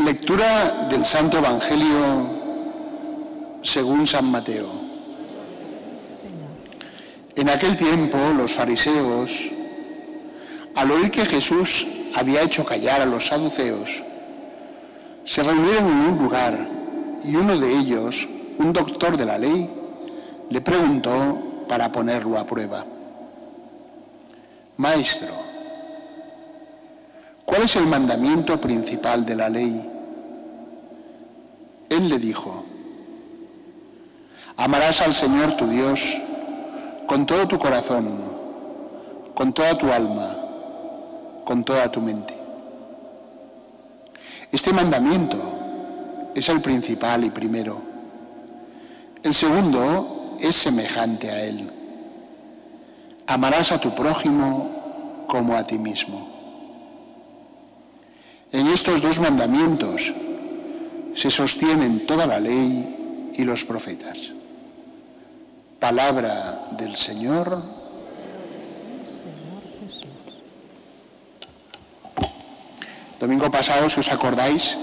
Lectura del Santo Evangelio según San Mateo. En aquel tiempo los fariseos, al oír que Jesús había hecho callar a los saduceos, se reunieron en un lugar y uno de ellos, un doctor de la ley, le preguntó para ponerlo a prueba: Maestro, ¿cuál es el mandamiento principal de la ley? Él le dijo: amarás al Señor tu Dios con todo tu corazón, con toda tu alma, con toda tu mente. Este mandamiento es el principal y primero. El segundo es semejante a él: amarás a tu prójimo como a ti mismo. En estos dos mandamientos se sostienen toda la ley y los profetas. Palabra del Señor. Domingo pasado, si os acordáis,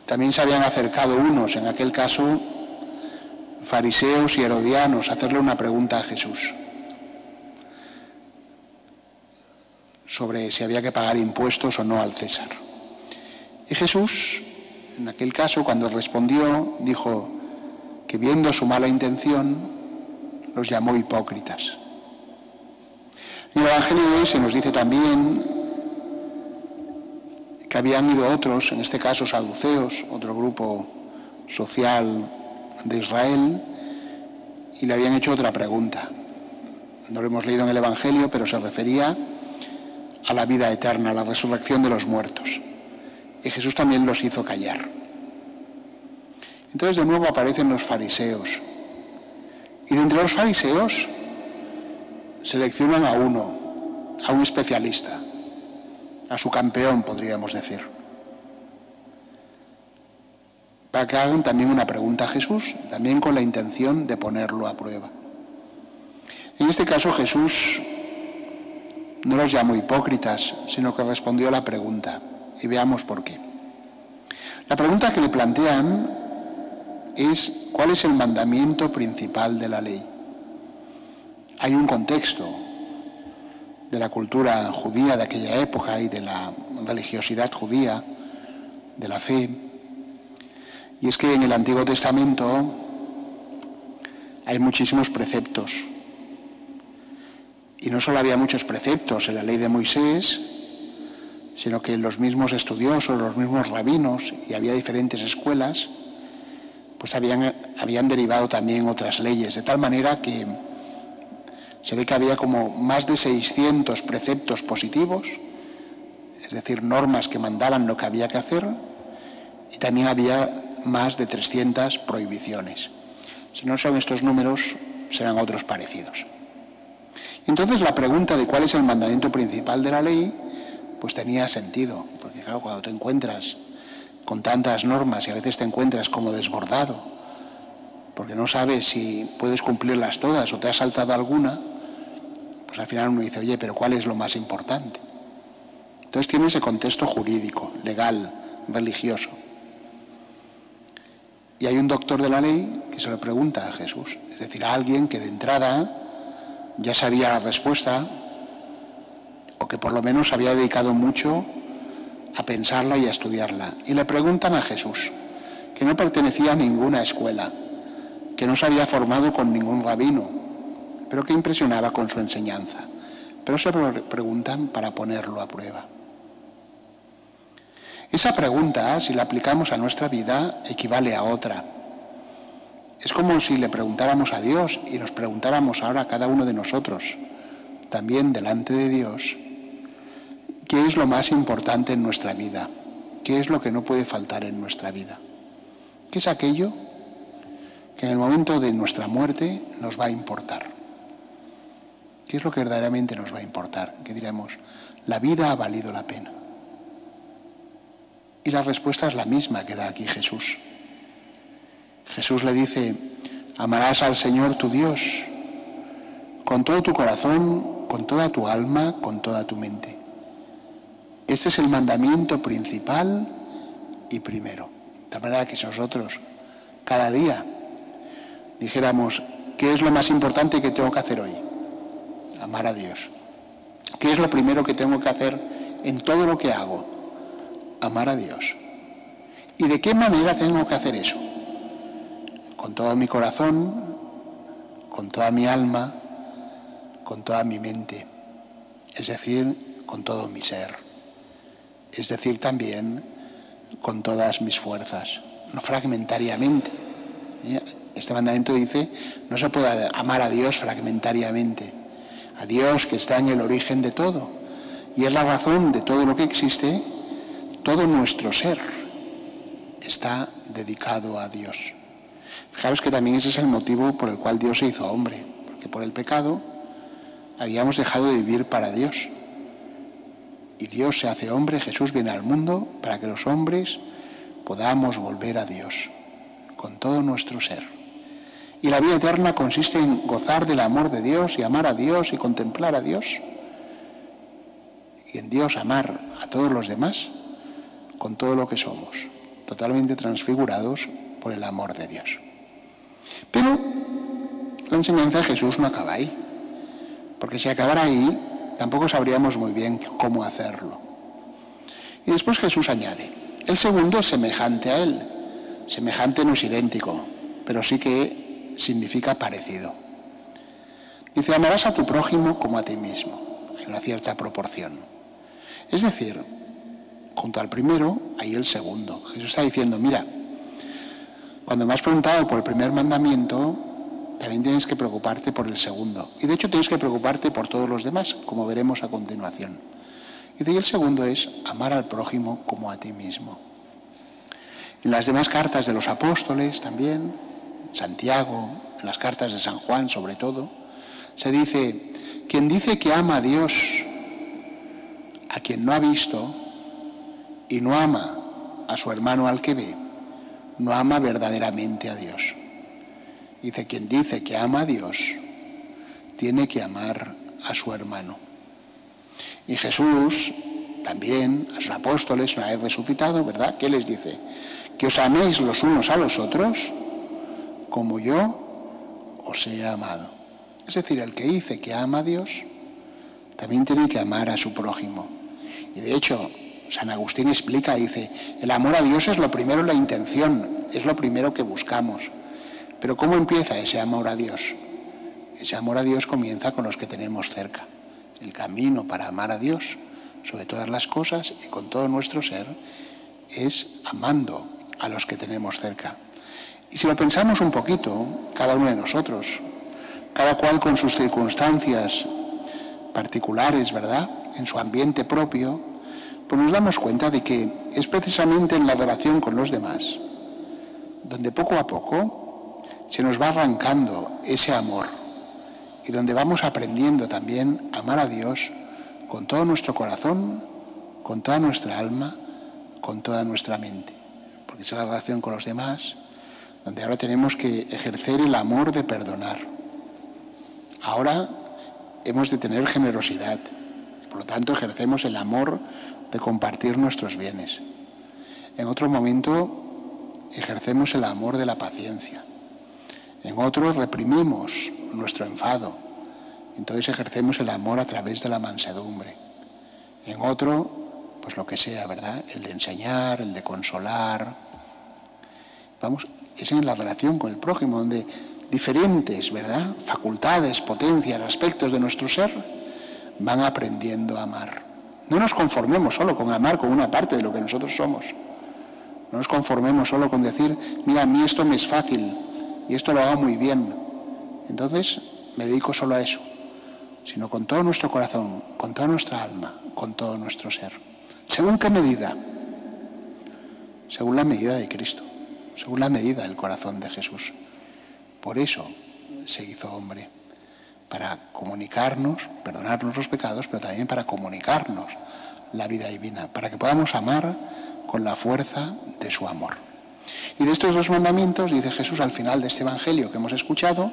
también se habían acercado unos, en aquel caso fariseos y herodianos, a hacerle una pregunta a Jesús sobre si había que pagar impuestos o no al César. Y Jesús, en aquel caso, cuando respondió, dijo que viendo su mala intención, los llamó hipócritas. En el Evangelio de hoy se nos dice también que habían ido otros, en este caso saduceos, otro grupo social de Israel, y le habían hecho otra pregunta. No lo hemos leído en el Evangelio, pero se refería a la vida eterna, a la resurrección de los muertos. Y Jesús también los hizo callar. Entonces de nuevo aparecen los fariseos. Y de entre los fariseos seleccionan a uno, a un especialista, a su campeón, podríamos decir, para que hagan también una pregunta a Jesús, también con la intención de ponerlo a prueba. En este caso Jesús no los llamó hipócritas, sino que respondió a la pregunta, y veamos por qué. La pregunta que le plantean es: ¿cuál es el mandamiento principal de la ley? Hay un contexto de la cultura judía de aquella época y de la religiosidad judía, de la fe, y es que en el Antiguo Testamento hay muchísimos preceptos. Y no solo había muchos preceptos en la ley de Moisés, sino que los mismos estudiosos, los mismos rabinos, y había diferentes escuelas, pues habían derivado también otras leyes, de tal manera que se ve que había como más de 600 preceptos positivos, es decir, normas que mandaban lo que había que hacer, y también había más de 300 prohibiciones. Si no son estos números, serán otros parecidos. Entonces la pregunta de cuál es el mandamiento principal de la ley, pues tenía sentido, porque claro, cuando te encuentras con tantas normas y a veces te encuentras como desbordado, porque no sabes si puedes cumplirlas todas o te has saltado alguna, pues al final uno dice: oye, pero ¿cuál es lo más importante? Entonces tiene ese contexto jurídico, legal, religioso. Y hay un doctor de la ley que se lo pregunta a Jesús, es decir, a alguien que de entrada ya sabía la respuesta, o que por lo menos había dedicado mucho a pensarla y a estudiarla. Y le preguntan a Jesús, que no pertenecía a ninguna escuela, que no se había formado con ningún rabino, pero que impresionaba con su enseñanza. Pero se preguntan para ponerlo a prueba. Esa pregunta, si la aplicamos a nuestra vida, equivale a otra. Es como si le preguntáramos a Dios y nos preguntáramos ahora a cada uno de nosotros, también delante de Dios, ¿qué es lo más importante en nuestra vida? ¿Qué es lo que no puede faltar en nuestra vida? ¿Qué es aquello que en el momento de nuestra muerte nos va a importar? ¿Qué es lo que verdaderamente nos va a importar? Que diremos: la vida ha valido la pena. Y la respuesta es la misma que da aquí Jesús. Jesús le dice: amarás al Señor tu Dios con todo tu corazón, con toda tu alma, con toda tu mente. Este es el mandamiento principal y primero. De manera que si nosotros cada día dijéramos, ¿qué es lo más importante que tengo que hacer hoy? Amar a Dios. ¿Qué es lo primero que tengo que hacer en todo lo que hago? Amar a Dios. ¿Y de qué manera tengo que hacer eso? Con todo mi corazón, con toda mi alma, con toda mi mente, es decir, con todo mi ser, es decir, también con todas mis fuerzas, no fragmentariamente. Este mandamiento dice, no se puede amar a Dios fragmentariamente, a Dios que está en el origen de todo, y es la razón de todo lo que existe. Todo nuestro ser está dedicado a Dios. Fijaros que también ese es el motivo por el cual Dios se hizo hombre, porque por el pecado habíamos dejado de vivir para Dios. Y Dios se hace hombre, Jesús viene al mundo para que los hombres podamos volver a Dios con todo nuestro ser. Y la vida eterna consiste en gozar del amor de Dios y amar a Dios y contemplar a Dios. Y en Dios amar a todos los demás con todo lo que somos, totalmente transfigurados por el amor de Dios. Pero la enseñanza de Jesús no acaba ahí, porque si acabara ahí, tampoco sabríamos muy bien cómo hacerlo. Y después Jesús añade, el segundo es semejante a él. Semejante no es idéntico, pero sí que significa parecido. Dice, amarás a tu prójimo como a ti mismo. Hay una cierta proporción. Es decir, junto al primero hay el segundo. Jesús está diciendo, mira, cuando me has preguntado por el primer mandamiento, también tienes que preocuparte por el segundo. Y de hecho tienes que preocuparte por todos los demás, como veremos a continuación. Y de ahí el segundo es amar al prójimo como a ti mismo. En las demás cartas de los apóstoles también, Santiago, en las cartas de San Juan sobre todo, se dice, quien dice que ama a Dios, a quien no ha visto, y no ama a su hermano al que ve, no ama verdaderamente a Dios. Dice, quien dice que ama a Dios, tiene que amar a su hermano. Y Jesús también, a sus apóstoles, una vez resucitado, ¿verdad?, ¿qué les dice? Que os améis los unos a los otros como yo os he amado. Es decir, el que dice que ama a Dios, también tiene que amar a su prójimo. Y de hecho, San Agustín explica, dice, el amor a Dios es lo primero, la intención, es lo primero que buscamos. Pero ¿cómo empieza ese amor a Dios? Ese amor a Dios comienza con los que tenemos cerca. El camino para amar a Dios sobre todas las cosas y con todo nuestro ser es amando a los que tenemos cerca. Y si lo pensamos un poquito, cada uno de nosotros, cada cual con sus circunstancias particulares, ¿verdad?, en su ambiente propio, pues nos damos cuenta de que es precisamente en la relación con los demás donde poco a poco se nos va arrancando ese amor y donde vamos aprendiendo también a amar a Dios con todo nuestro corazón, con toda nuestra alma, con toda nuestra mente. Porque esa es la relación con los demás, donde ahora tenemos que ejercer el amor de perdonar. Ahora hemos de tener generosidad, por lo tanto ejercemos el amor de compartir nuestros bienes. En otro momento ejercemos el amor de la paciencia. En otro reprimimos nuestro enfado. Entonces ejercemos el amor a través de la mansedumbre. En otro, pues lo que sea, ¿verdad? El de enseñar, el de consolar. Vamos, es en la relación con el prójimo, donde diferentes, ¿verdad?, facultades, potencias, aspectos de nuestro ser van aprendiendo a amar. No nos conformemos solo con amar con una parte de lo que nosotros somos. No nos conformemos solo con decir, mira, a mí esto me es fácil y esto lo hago muy bien. Entonces me dedico solo a eso. Sino con todo nuestro corazón, con toda nuestra alma, con todo nuestro ser. ¿Según qué medida? Según la medida de Cristo, según la medida del corazón de Jesús. Por eso se hizo hombre, para comunicarnos, perdonarnos los pecados, pero también para comunicarnos la vida divina, para que podamos amar con la fuerza de su amor. Y de estos dos mandamientos, dice Jesús al final de este evangelio que hemos escuchado,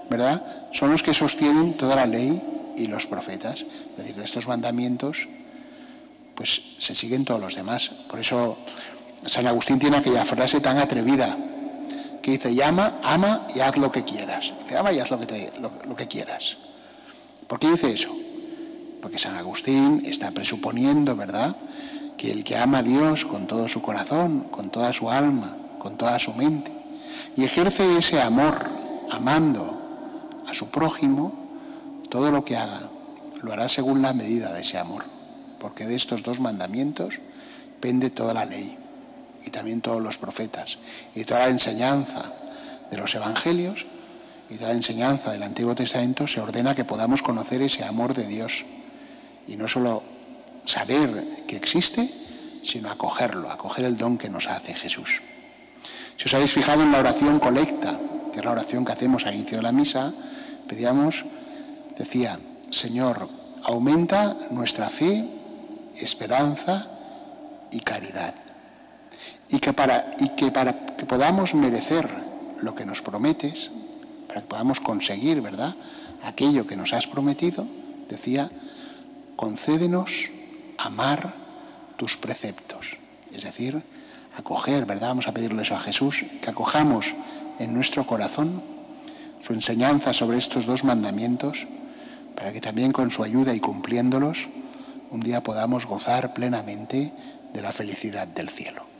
¿verdad?, son los que sostienen toda la ley y los profetas. Es decir, de estos mandamientos, pues se siguen todos los demás. Por eso San Agustín tiene aquella frase tan atrevida que dice: ama y haz lo que quieras. Dice: ama y haz lo que quieras. ¿Por qué dice eso? Porque San Agustín está presuponiendo, ¿verdad?, que el que ama a Dios con todo su corazón, con toda su alma, con toda su mente, y ejerce ese amor amando a su prójimo, todo lo que haga lo hará según la medida de ese amor, porque de estos dos mandamientos pende toda la ley y también todos los profetas, y toda la enseñanza de los evangelios y toda la enseñanza del Antiguo Testamento se ordena que podamos conocer ese amor de Dios, y no solo saber que existe, sino acogerlo, acoger el don que nos hace Jesús. Si os habéis fijado en la oración colecta, que es la oración que hacemos al inicio de la misa, decía: Señor, aumenta nuestra fe, esperanza y caridad. Y que para que podamos merecer lo que nos prometes, para que podamos conseguir, ¿verdad?, aquello que nos has prometido, decía: concédenos amar tus preceptos. Es decir, acoger, ¿verdad? Vamos a pedirle eso a Jesús, que acojamos en nuestro corazón su enseñanza sobre estos dos mandamientos, para que también con su ayuda y cumpliéndolos, un día podamos gozar plenamente de la felicidad del cielo.